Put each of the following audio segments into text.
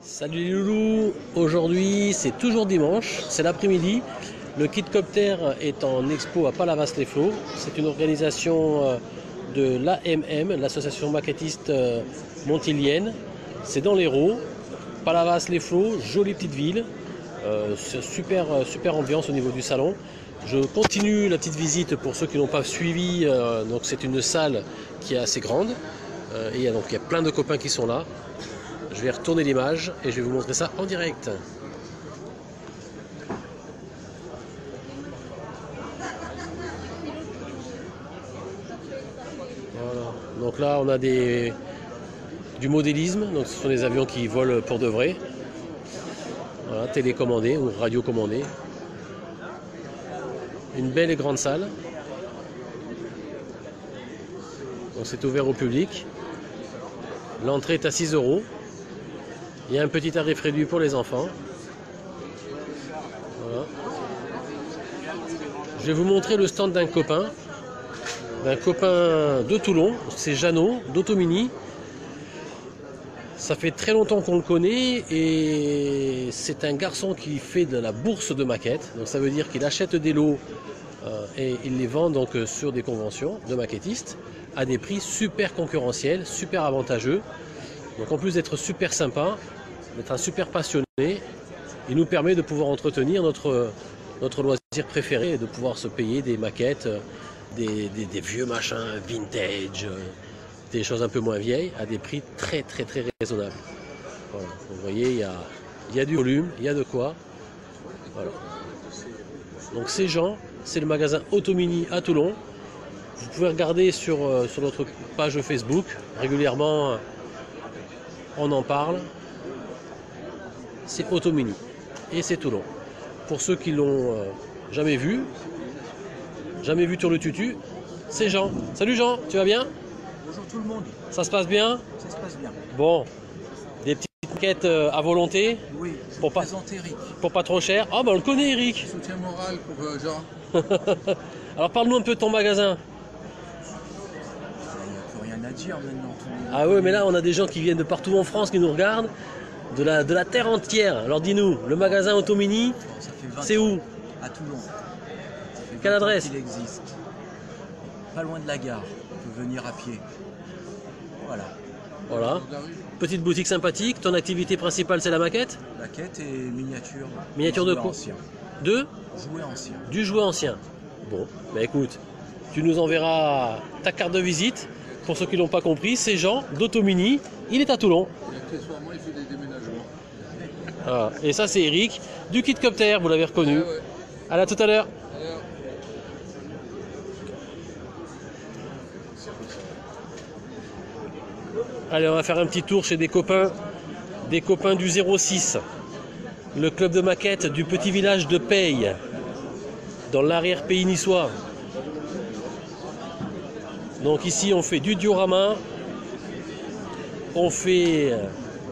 Salut les loulous, aujourd'hui c'est toujours dimanche, c'est l'après-midi. Le Kidcopter est en expo à Palavas-les-Flots. C'est une organisation de l'AMM, l'association maquettiste montilienne. C'est dans l'Hérault, Palavas-les-Flots, jolie petite ville. C'est super ambiance au niveau du salon. Je continue la petite visite pour ceux qui n'ont pas suivi. Donc c'est une salle qui est assez grande. Et il y a plein de copains qui sont là. Je vais retourner l'image et je vais vous montrer ça en direct. Voilà. Donc là on a du modélisme, donc ce sont des avions qui volent pour de vrai. Voilà, télécommandés ou radiocommandés. Une belle et grande salle. Donc c'est ouvert au public. L'entrée est à 6 €. Il y a un petit tarif réduit pour les enfants. Voilà. Je vais vous montrer le stand d'un copain de Toulon, c'est Jeannot d'Automini. Ça fait très longtemps qu'on le connaît et c'est un garçon qui fait de la bourse de maquettes. Donc ça veut dire qu'il achète des lots et il les vend donc sur des conventions de maquettistes à des prix super concurrentiels, super avantageux. Donc en plus d'être super sympa, d'être un super passionné, il nous permet de pouvoir entretenir notre loisir préféré et de pouvoir se payer des maquettes, des vieux machins vintage, des choses un peu moins vieilles à des prix très raisonnables. Voilà. Vous voyez, il y a du volume, il y a de quoi. Voilà. Donc ces gens, c'est le magasin Automini à Toulon. Vous pouvez regarder sur notre page Facebook, régulièrement on en parle. C'est Automini et c'est Toulon. Pour ceux qui l'ont jamais vu sur le tutu, c'est Jean. Salut Jean, tu vas bien? Bonjour tout le monde. Ça se passe bien? Ça se passe bien. Bon, des petites maquettes à volonté? Oui, je pour vous pas, présente Eric. pour pas trop cher. Ah ben on le connaît Eric. Soutien moral pour Jean. Alors parle-nous un peu de ton magasin. Il n'y a plus rien à dire maintenant. Ah ouais, mais là on a des gens qui viennent de partout en France qui nous regardent, de la terre entière. Alors dis-nous, le magasin Automini, c'est où? À Toulon. Ça fait Quelle 20 ans adresse? qu'il existe. Pas loin de la gare. On peut venir à pied. Voilà. Voilà. Petite boutique sympathique. Ton activité principale c'est la maquette? Maquette et miniature. Miniature de Jouets quoi? anciens. De? Jouets anciens. Du jouet ancien. Bon, bah écoute, tu nous enverras ta carte de visite. Pour ceux qui l'ont pas compris, c'est Jean d'Automini. Il est à Toulon. Et accessoirement, il fait des déménagements. Voilà. Et ça c'est Eric du Kidcopter, vous l'avez reconnu. Ouais, ouais. À tout à l'heure. Alors, Allez, on va faire un petit tour chez des copains du 06, le club de maquettes du petit village de Peille, dans l'arrière-pays niçois. Donc ici, on fait du diorama, on fait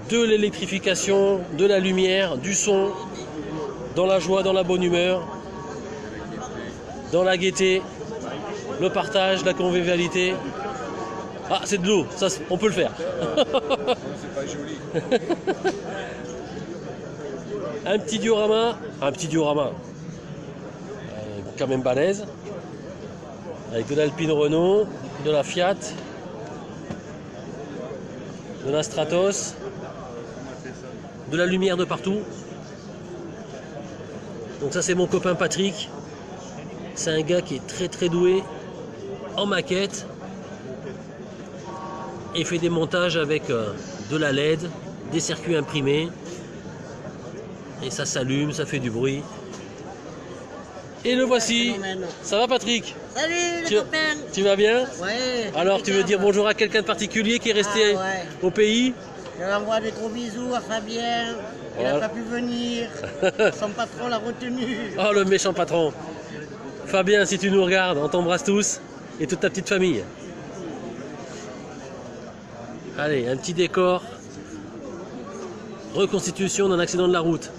de l'électrification, de la lumière, du son, dans la joie, dans la bonne humeur, dans la gaieté, le partage, la convivialité. Ah, c'est de l'eau, ça on peut le faire. c'est pas joli. Un petit diorama, quand même balèze, avec de l'Alpine Renault, de la Fiat, de la Stratos, de la lumière de partout. Donc ça c'est mon copain Patrick, c'est un gars qui est très doué en maquette et fait des montages avec de la LED, des circuits imprimés. Et ça s'allume, ça fait du bruit. Et le voici. Ça va Patrick? Salut les Tu- copains. Tu vas bien? Ouais. Alors tu veux dire bonjour à quelqu'un de particulier qui est resté Ah, ouais. au pays? Je lui envoie des gros bisous à Fabien. Il n'a Voilà. pas pu venir. Son patron l'a retenu. Oh le méchant patron. Fabien, si tu nous regardes, on t'embrasse tous et toute ta petite famille. Allez, un petit décor. Reconstitution d'un accident de la route.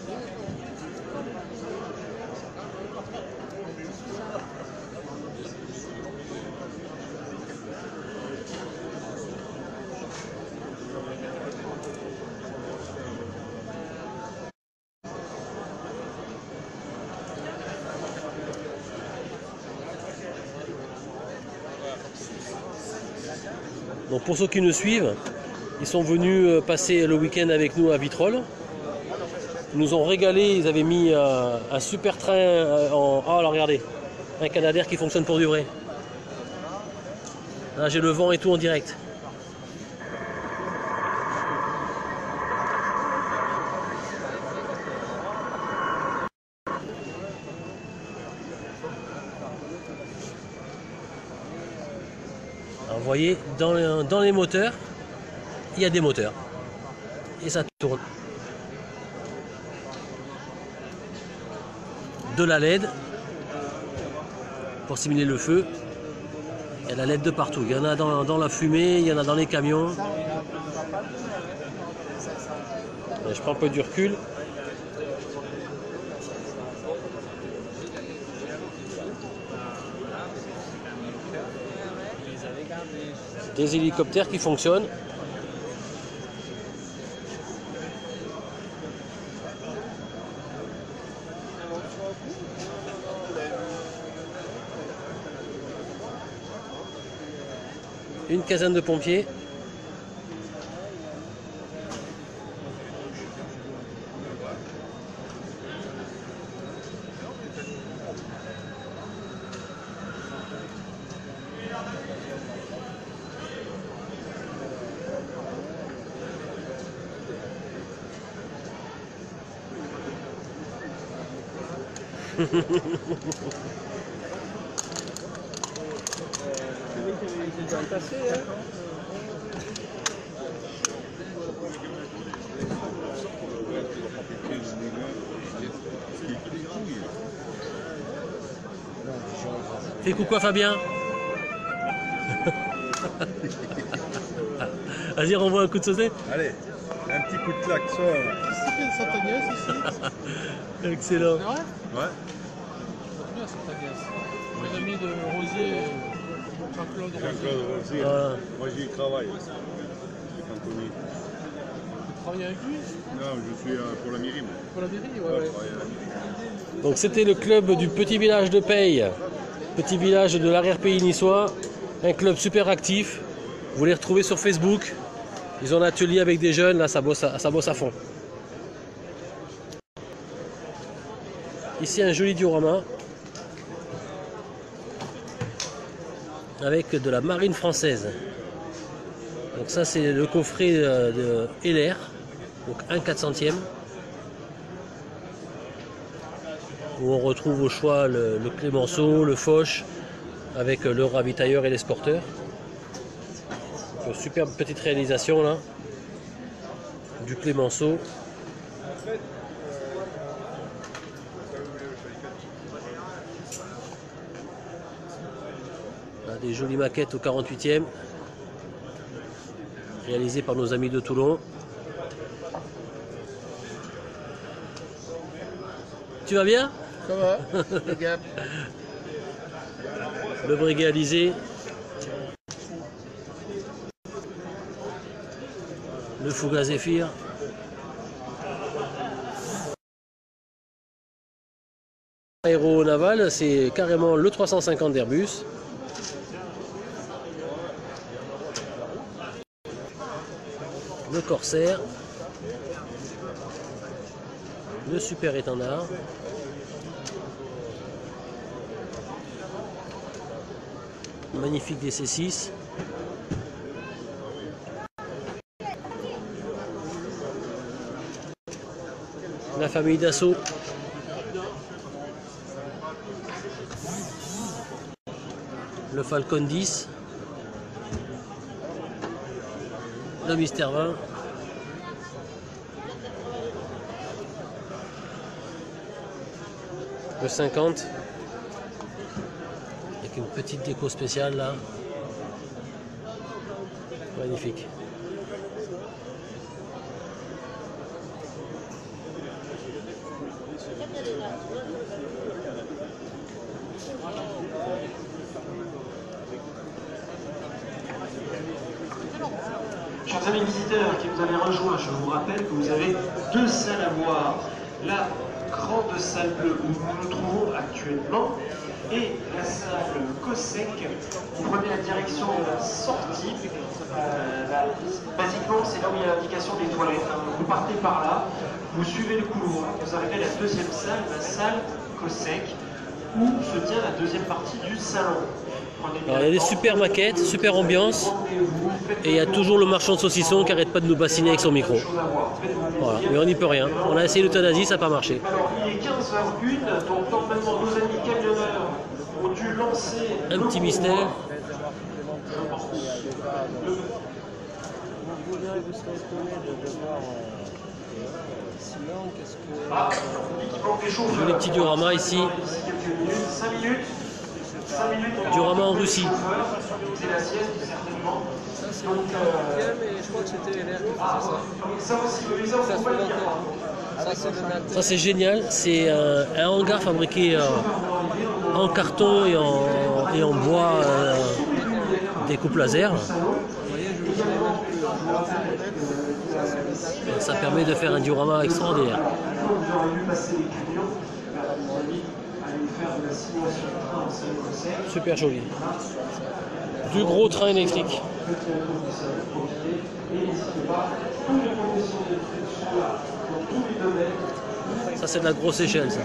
Donc pour ceux qui nous suivent, ils sont venus passer le week-end avec nous à Vitrolles. Ils nous ont régalé, ils avaient mis un super train en... Oh là regardez, un Canadair qui fonctionne pour du vrai. Là j'ai le vent et tout en direct. Alors, vous voyez, dans les moteurs, il y a des moteurs. Et ça tourne. De la LED pour simuler le feu. Il y a de la LED de partout. Il y en a dans la fumée, il y en a dans les camions. Et je prends un peu du recul. Des hélicoptères qui fonctionnent. Une caserne de pompiers. Fais coucou à Fabien. Vas-y, renvoie un coup de sauté. Allez, un petit coup de klaxon. C'est qui Sainte Agnès ici? Excellent. C'est vrai? Ouais. C'est bien Sainte Agnès. Les amis de Rosier, Jean-Claude Rosier. Jean-Claude Rosier. Voilà. Moi j'y travaille. J'ai cantonné. Tu travailles avec lui? Non, je suis pour la mairie. Moi. Pour la mairie? Ouais, Ouais, je ouais. travaille à la mairie. Donc c'était le club du petit village de Peille, petit village de l'arrière-pays niçois, un club super actif. Vous les retrouvez sur Facebook. Ils ont un atelier avec des jeunes, là ça bosse à fond. Ici un joli diorama avec de la marine française. Donc ça c'est le coffret de Heller, donc 1/400e. Où on retrouve au choix le Clémenceau, le Foch, avec le ravitailleur et l'escorteur. Une superbe petite réalisation là, du Clémenceau. Là, des jolies maquettes au 48e, réalisées par nos amis de Toulon. Tu vas bien? Ça va? Les gars. Le Breguet Alizé. Le Fougas Zéphyr. Aéronaval, c'est carrément le 350 d'Airbus. Le Corsair. Le Super Étendard. Magnifique DC-6. La famille Dassault. Le Falcon 10. Le Mister 20. Le 50. Avec une petite déco spéciale là. Magnifique. Chers amis visiteurs qui nous avez rejoints, je vous rappelle que vous avez deux salles à voir. La grande salle bleue où nous nous trouvons actuellement et la salle Cossec. Vous prenez la direction de la sortie Basiquement, c'est là où il y a l'indication des toilettes. Hein. Vous partez par là, vous suivez le couloir, vous arrivez à la deuxième salle, la salle Cosec, où se tient la deuxième partie du salon. Alors, il y a des super maquettes, super ambiance, et il y a toujours le marchand de saucissons qui arrête pas de nous bassiner avec son micro. Voilà, mais on n'y peut rien. On a essayé l'euthanasie, ça n'a pas marché. Alors, il est 15h01, donc normalement nos amis camionneurs ont dû lancer Un petit mystère. Vous verrez, vous serez étonné de voir sinon qu'est-ce que... Ah, il manque des chauffeurs. Les petits dioramas ici. D'ici quelques minutes, 5 minutes. 5 minutes. Diorama en Russie. C'est la sieste, certainement. Ça, c'est Donc, le 5e et je crois que c'était LR qui faisait ça. ça aussi, mais ça, Ça on se peut fait pas le dire. encore. Hein. Ça, c'est le Nantais. Ça c'est génial, c'est un hangar fabriqué en carton et en bois découpe laser. Vous voyez, je ne savais même plus. Ça, c'est le Ça permet de faire un diorama extraordinaire. Vous aurez vu passer les camions, à mon avis, aller faire de la simulation de train en salle Cosec. Super joli. Du gros train électrique. Et n'hésitez pas, toutes les conditions de traité dans tous les domaines. Ça c'est de la grosse échelle ça.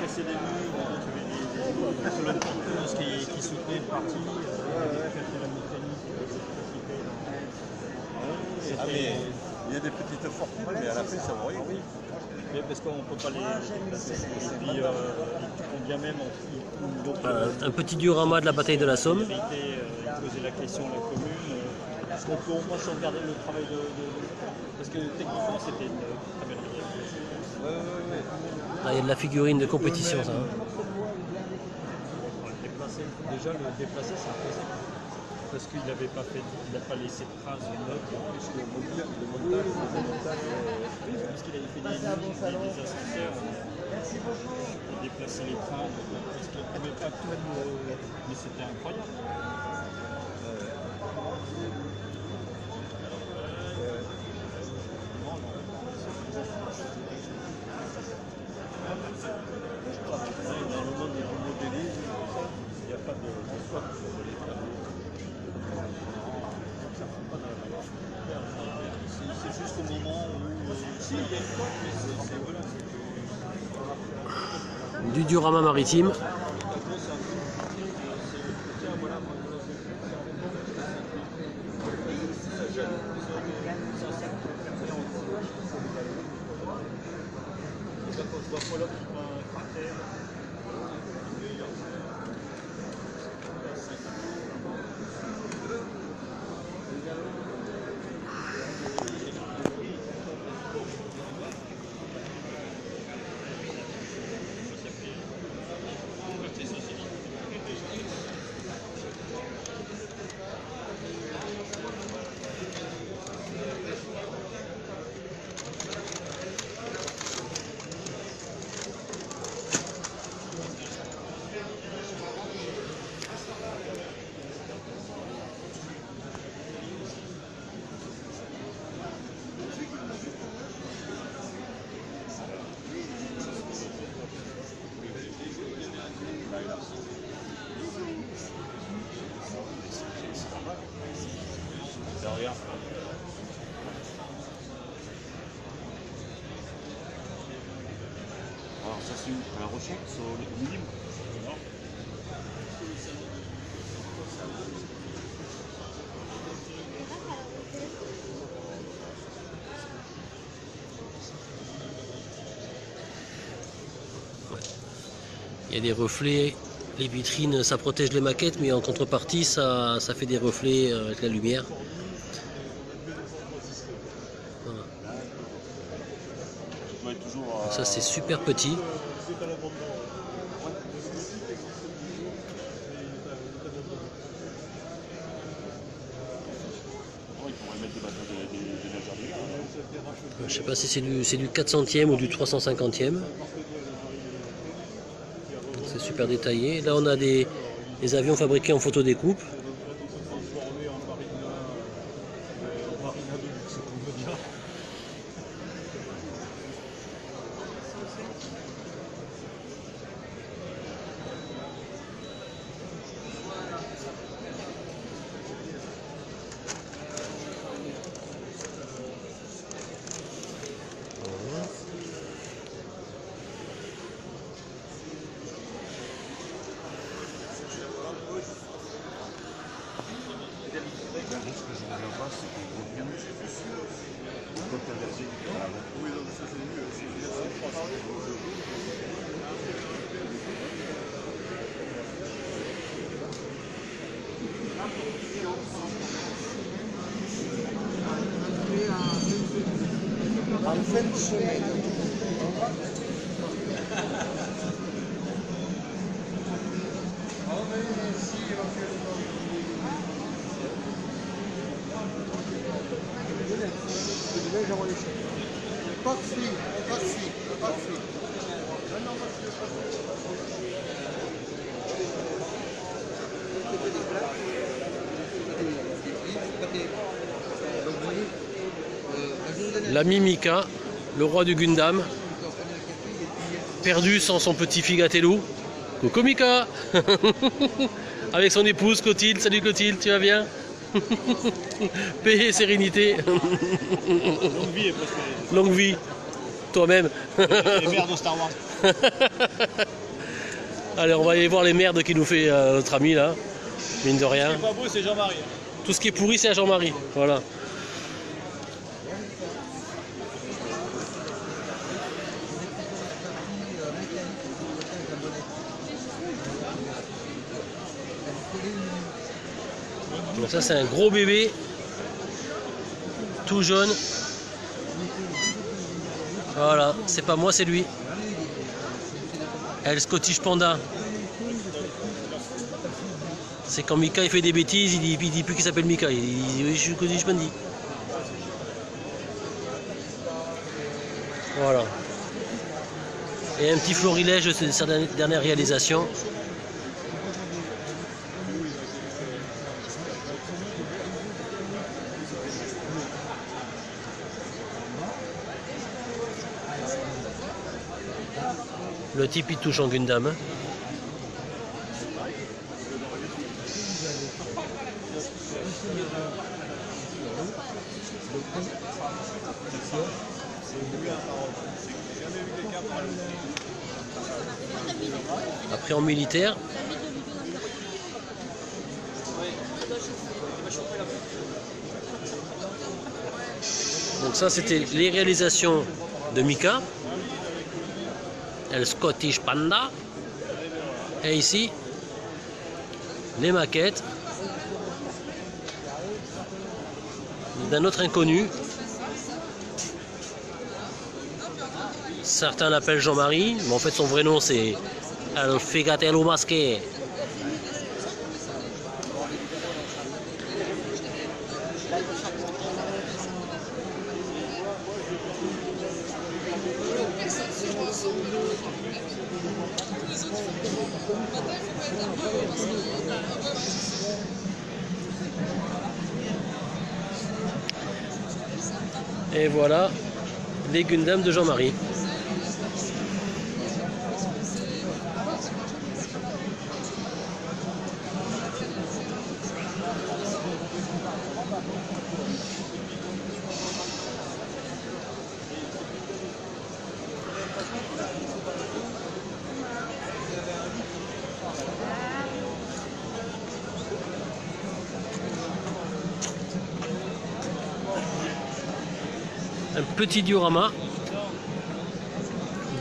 Casser des murs, sur la porteuse qui soutenait une partie, la mécanique. Ah mais il y a des petites fortunes, mais à la fin ça vaut rien. Mais parce qu'on ne peut pas les déplacer. Et puis on vient même Un petit diorama de la bataille de la Somme. poser la question à la commune. Est-ce qu'on peut au moins sauvegarder le travail de... Parce que techniquement c'était une très belle idée. Ah, il y a de la figurine de compétition ça. Hein. Déjà le déplacer c'est impossible. Parce qu'il n'avait pas fait, il n'a pas laissé de traces de notes. En plus le montage, parce qu'il avait fait des ascenseurs, il a déplacé les trains, parce qu'il ne pouvait pas tout, mais c'était incroyable. Dans le monde du modélisme, il n'y a pas de swap sur les travaux. C'est juste au moment où... Si, il y a une fois, mais c'est voilà. Du diorama maritime. Alors ça c'est un ressort, c'est au minimum. Il y a des reflets, les vitrines ça protège les maquettes mais en contrepartie ça fait des reflets avec la lumière. Voilà. Ça c'est super petit. Je sais pas si c'est du 400e ou du 350e. C'est super détaillé. Là on a des Les avions fabriqués en photodécoupe. Transformé en marina de luxe, on veut dire. En fin de semaine. Parfait. L'ami Mika, le roi du Gundam, perdu sans son petit Figatello. Coucou Mika. Avec son épouse Clotilde. Salut Clotilde, tu vas bien? Paix et sérénité. Longue vie et prospérité. Longue vie. Toi-même. Les mères de Star Wars. Allez, on va aller voir les merdes qu'il nous fait notre ami là. Mine de rien. Ce qui est pas beau, c'est Jean-Marie. Tout ce qui est pourri, c'est à Jean-Marie. Voilà. Donc ça, c'est un gros bébé. Tout jaune. Voilà, c'est pas moi, c'est lui. Elle Scottish Panda. C'est quand Mika il fait des bêtises, il dit plus qu'il s'appelle Mika, il dit oui, je suis Scottish Panda. Voilà. Et un petit florilège de sa dernière réalisation. Le type il touche en Gundam. Hein. Après en militaire. Donc ça c'était les réalisations de Mika. Le Scottish Panda. Et ici, les maquettes d'un autre inconnu. Certains l'appellent Jean-Marie, mais en fait son vrai nom c'est El Figatello Masqué. Et voilà les Gundam de Jean-Marie. Un petit diorama,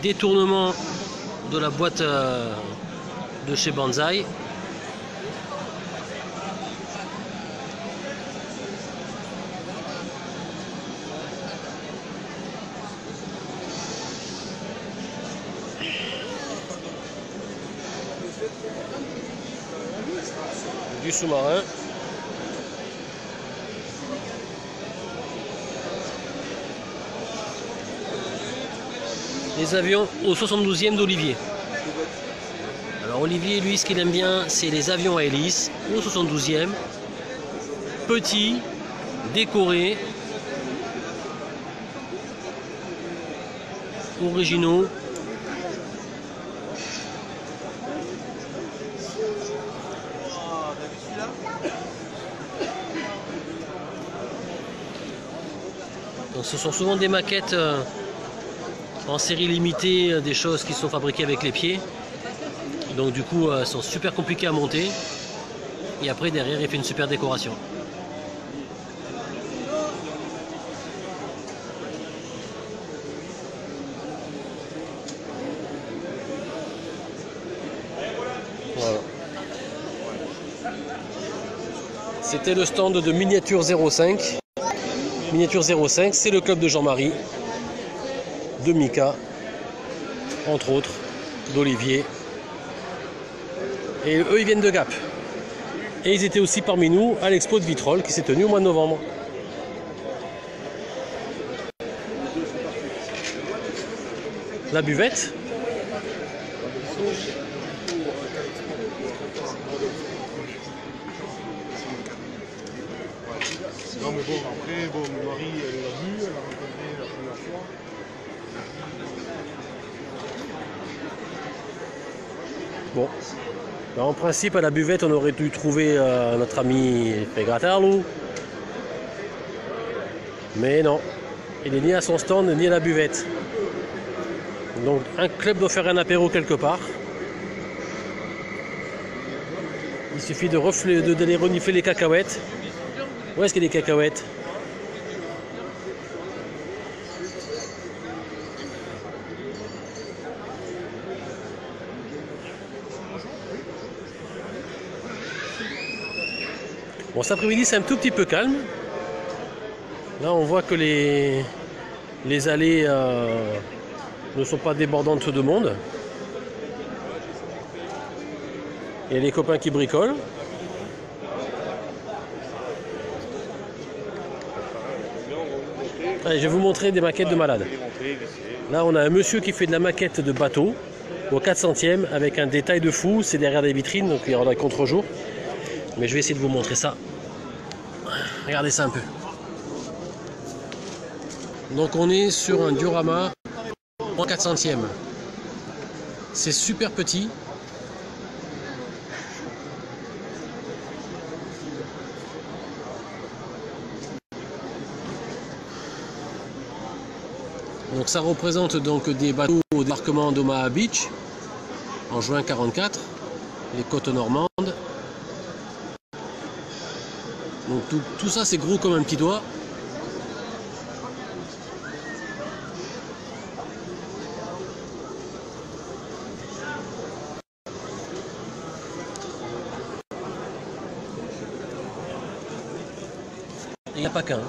détournement de la boîte de chez Banzai. Du sous-marin. Les avions au 72e d'Olivier. Alors Alors Olivier, lui, ce qu'il aime bien, c'est les avions à hélice au 72e. Petits, décorés, originaux. Donc ce sont souvent des maquettes en série limitée, des choses qui sont fabriquées avec les pieds. Donc du coup, elles sont super compliquées à monter. Et après, derrière, il fait une super décoration. Voilà. C'était le stand de Miniature 05. Miniature 05, c'est le club de Jean-Marie, de Mika, entre autres, d'Olivier. Et eux, ils viennent de Gap. Et ils étaient aussi parmi nous à l'expo de Vitrolles qui s'est tenue au mois de novembre. La buvette. Non mais bon, après, bon, Marie, elle l'a vu, elle l'a rencontré la première fois. Bon. Alors, en principe, à la buvette, on aurait dû trouver notre ami Pegratarlou. Mais non. Il n'est ni à son stand, ni à la buvette. Donc, un club doit faire un apéro quelque part. Il suffit d'aller renifler les cacahuètes. Où est-ce qu'il y a des cacahuètes? Bon, cet après-midi, c'est un tout petit peu calme. Là, on voit que les allées ne sont pas débordantes de monde. Il y a les copains qui bricolent. Allez, je vais vous montrer des maquettes de malades. Là, on a un monsieur qui fait de la maquette de bateau au 400e avec un détail de fou. C'est derrière des vitrines, donc il y aura le contre-jour. Mais je vais essayer de vous montrer ça. Regardez ça un peu. Donc on est sur un diorama en 400e. C'est super petit. Donc ça représente donc des bateaux au débarquement d'Omaha Beach en juin 44, les côtes normandes. Donc tout ça c'est gros comme un petit doigt. Il n'y a pas qu'un.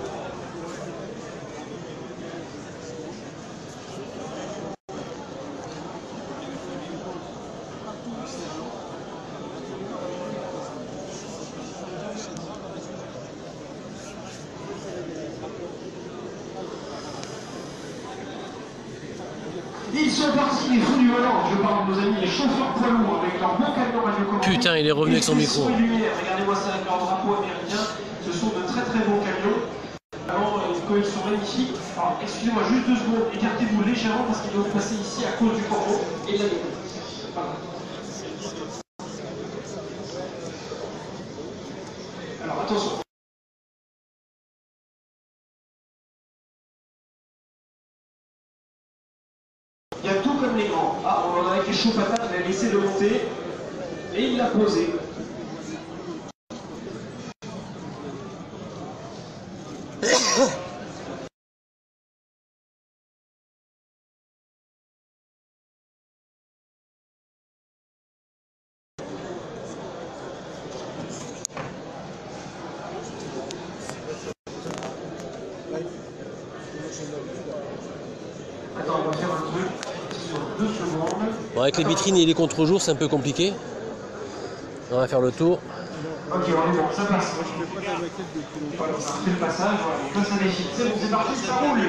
Ils sont partis, les fous du volant. Je parle de nos amis les chauffeurs poids lourds avec leur bon camion radiocommandé. Putain, il est revenu avec son micro. Regardez-moi ça avec leur drapeau américain. Ce sont de très très beaux camions. Alors, quand ils sont magnifiques. Alors, excusez-moi juste 2 secondes. Écartez-vous légèrement parce qu'ils doivent passer ici à cause du corbeau et de la découverte. Voilà. Alors, attention. Il y a tout comme les grands. Ah, on en a avec les choux patates, il a laissé de monter et il l'a posé. Attends, on va faire un truc sur 2 secondes. Bon, avec les vitrines et les contre-jours, c'est un peu compliqué. On va faire le tour. Ok, on est bon, ça passe. Voilà, on a fait le passage, voilà, on passe à l'Égypte. C'est bon, c'est parti, ça roule.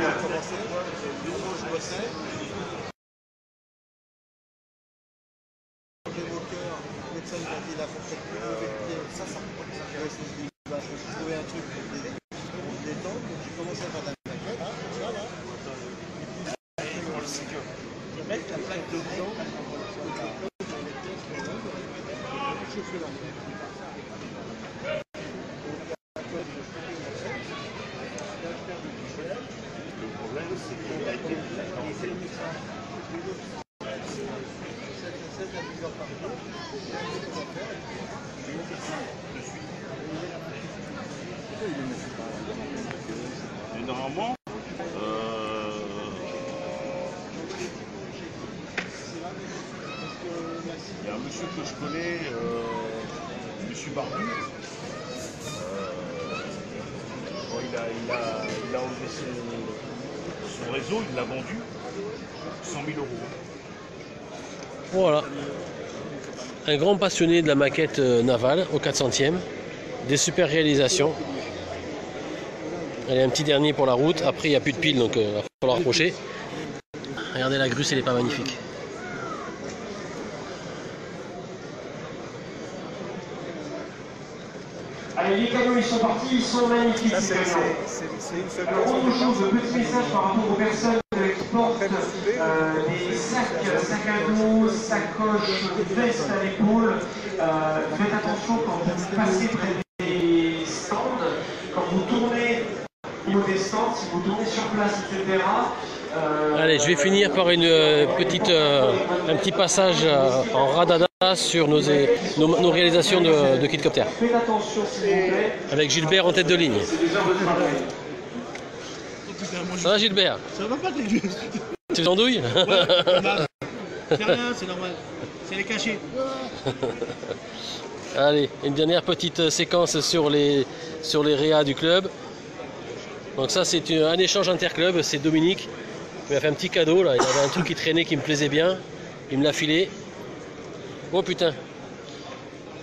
Et normalement, il y a un monsieur que je connais, monsieur Barbu. Bon, il a enlevé son réseau, il l'a vendu 100 000 euros. Voilà. Un grand passionné de la maquette navale au 400e. Des super réalisations. Allez, un petit dernier pour la route. Après, il n'y a plus de piles, donc il va falloir approcher. Regardez la grue, elle n'est pas magnifique. Allez, les canaux, ils sont partis, ils sont magnifiques. Ça, c'est une faiblesse. Autre chose, petit message par rapport aux personnes qui portent des sacs à dos, sacoches, vestes à l'épaule. Faites attention quand vous passez près des stands, quand vous tournez au niveau des stands, si vous tournez sur place, etc. Allez, je vais finir par un petit passage en radada sur nos réalisations de Kidcopter. Faites attention, s'il vous plaît. Avec Gilbert en tête de ligne. C'est des heures de travail. Ça va Gilbert? Ça va pas que les Tu t'endouilles? C'est rien, c'est normal. C'est les cachets. Allez, une dernière petite séquence sur les réas du club. Donc ça c'est un échange interclub, c'est Dominique. Il m'a fait un petit cadeau là, il avait un truc qui traînait qui me plaisait bien. Il me l'a filé. Oh putain,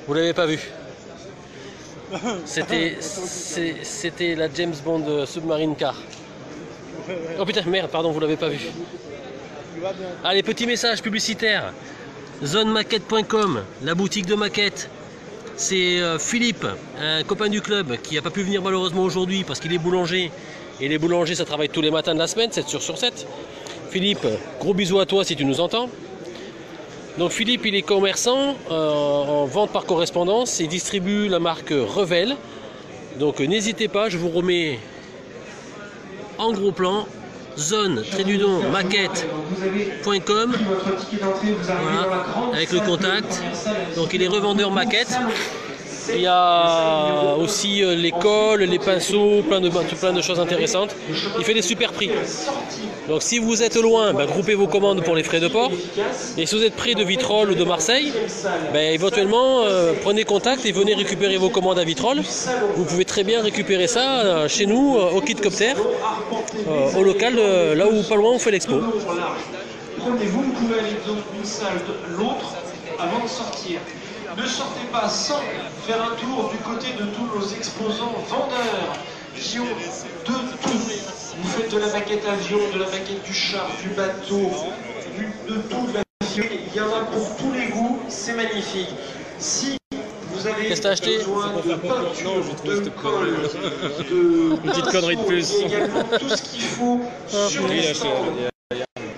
vous l'avez pas vu. C'était la James Bond Submarine Car. Oh putain, merde, pardon, vous l'avez pas vu. Allez, petit message publicitaire. Zonemaquette.com, la boutique de maquettes. C'est Philippe, un copain du club qui n'a pas pu venir malheureusement aujourd'hui parce qu'il est boulanger. Et les boulangers, ça travaille tous les matins de la semaine, 7 jours sur 7. Philippe, gros bisous à toi si tu nous entends. Donc Philippe, il est commerçant en vente par correspondance. Il distribue la marque Revel. Donc n'hésitez pas, je vous remets en gros plan. Zone-maquette.com, voilà, avec le contact. Donc il est revendeur maquette. Il y a aussi les cols, les pinceaux, plein de choses intéressantes. Il fait des super prix. Donc si vous êtes loin, groupez vos commandes pour les frais de port. Et si vous êtes près de Vitrolles ou de Marseille, éventuellement prenez contact et venez récupérer vos commandes à Vitrolles. Vous pouvez très bien récupérer ça chez nous au Kidcopter, au local, là où pas loin on fait l'expo. Prenez-vous, vous pouvez aller d'une salle de l'autre avant de sortir. Ne sortez pas sans faire un tour du côté de tous nos exposants vendeurs qui ont de tout. Vous faites de la maquette avion, de la maquette du char, du bateau, de tout, de la fille. Il y en a pour tous les goûts, c'est magnifique. Si vous avez besoin de peinture, de colle, de petite connerie de plus. également tout ce qu'il faut sur les stands.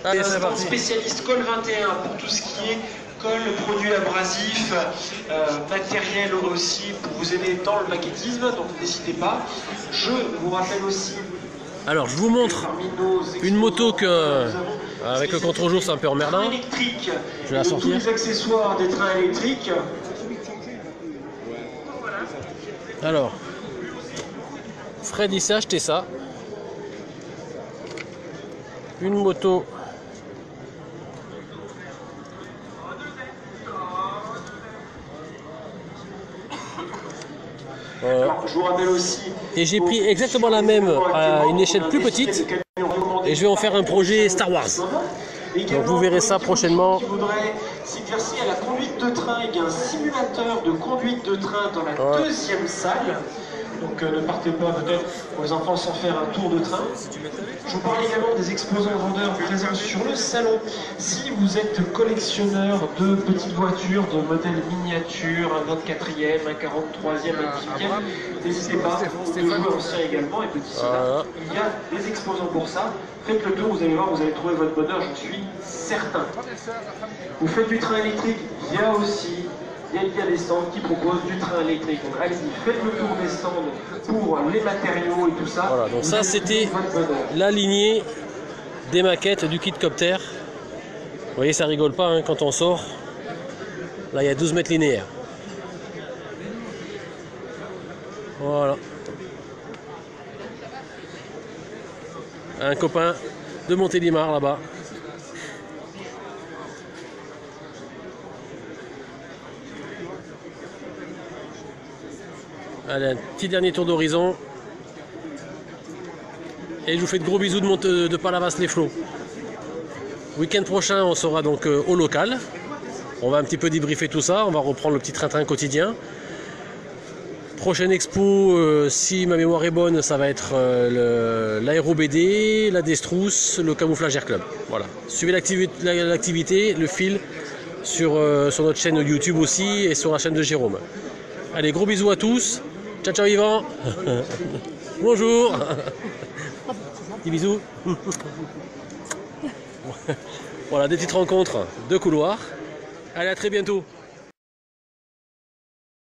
Allez, c'est parti. Spécialiste Colle 21 pour tout ce qui est colle, produits abrasifs, matériel aussi pour vous aider dans le maquettisme, donc n'hésitez pas. Je vous rappelle aussi. Alors je vous montre une moto que avec le contre-jour c'est un peu emmerdant. Je vais la sortir. Tous les accessoires des trains électriques. Alors, Fred il s'est acheté ça. Une moto. Je vous rappelle aussi. Et j'ai pris exactement la même à une échelle plus petite. Et je vais en faire un projet Star Wars. Donc vous verrez ça prochainement. Qui voudrait s'exercer à la conduite de train, il y a un simulateur de conduite de train dans la deuxième salle. Donc ne partez pas peut-être pour les enfants sans faire un tour de train. Je vous parle également des exposants vendeurs présents sur le salon. Si vous êtes collectionneur de petites voitures, de modèles miniatures, un 24e, un 43e, un 18e, n'hésitez pas, de joueurs anciens également et petits soldats. Il y a des exposants pour ça. Faites le tour, vous allez voir, vous allez trouver votre bonheur, j'en suis certain. Vous faites du train électrique, il y a aussi des stands qui proposent du train électrique. Donc allez-y, faites le tour des stands pour les matériaux et tout ça. Voilà, donc ça c'était la lignée des maquettes du kit Copter. Vous voyez, ça rigole pas hein, quand on sort. Là, il y a 12 mètres linéaires. Voilà. Un copain de Montélimar là-bas. Allez, un petit dernier tour d'horizon. Et je vous fais de gros bisous de Palavas-les-Flots. Week-end prochain, on sera donc au local. On va un petit peu débriefer tout ça. On va reprendre le petit train-train quotidien. Prochaine expo, si ma mémoire est bonne, ça va être l'Aéro BD, la Destrousse, le Camouflage Air Club. Voilà. Suivez l'activité, le fil sur notre chaîne YouTube aussi et sur la chaîne de Jérôme. Allez, gros bisous à tous. Ciao, ciao Yvan. Bonjour. Des bisous. Voilà, des petites rencontres de couloir. Allez, à très bientôt.